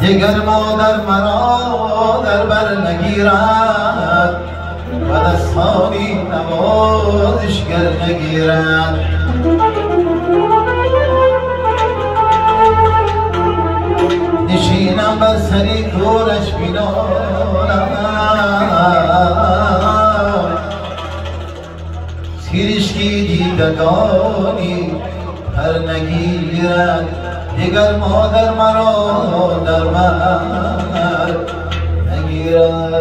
دیگر مادر مرا در بر نگیرد و دستانی نوازشگر نگیرد. نشینم بر سری کورش بینانم سیرشکی دیدگانی پر نگیرد. دیگر مادر مرا در بر نگیرد.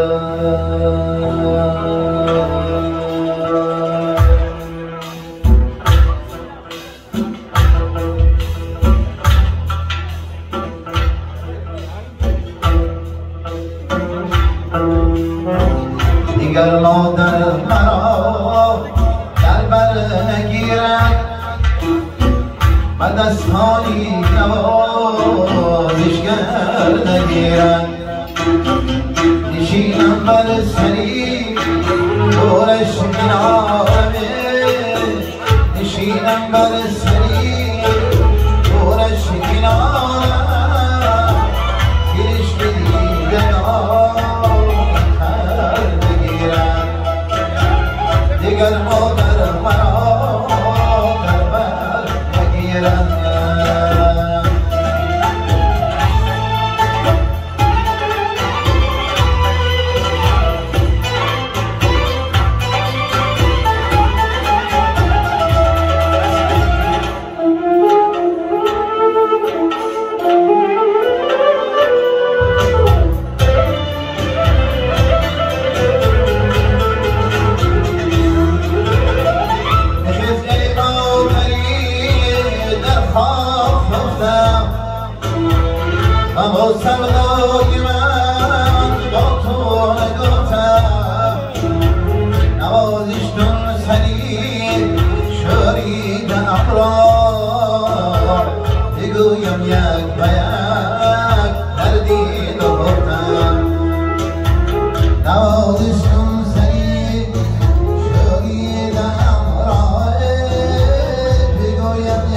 دیگر مادر مرا در بر نگیرد و دستانی نوازشگر نگیرد. نشینم بر سری دورش بینامه نشینم بر سری دورش بینامه گیرش دیدگان دیگر مادر مرا در بر نگیرد. اما سودای من با تو نگفتم نوازش کن سری شورید افراد بگویم یک به یک دردی نگفتم. نوازش کن سری شورید افراد بگویم یک به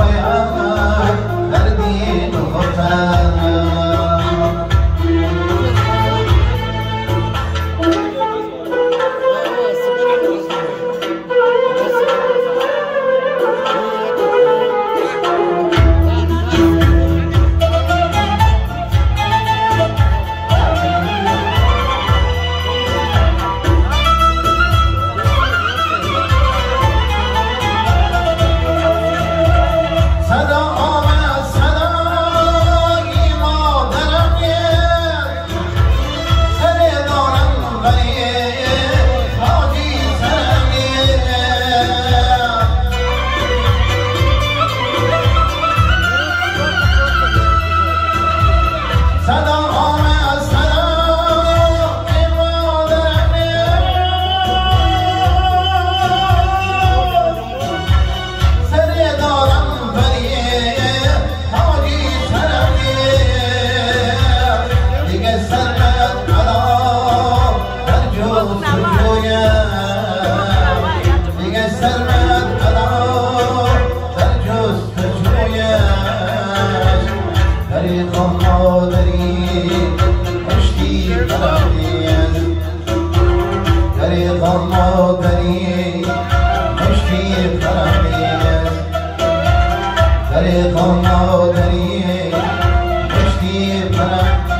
یک دردی هري خانا دريه اشتي بنا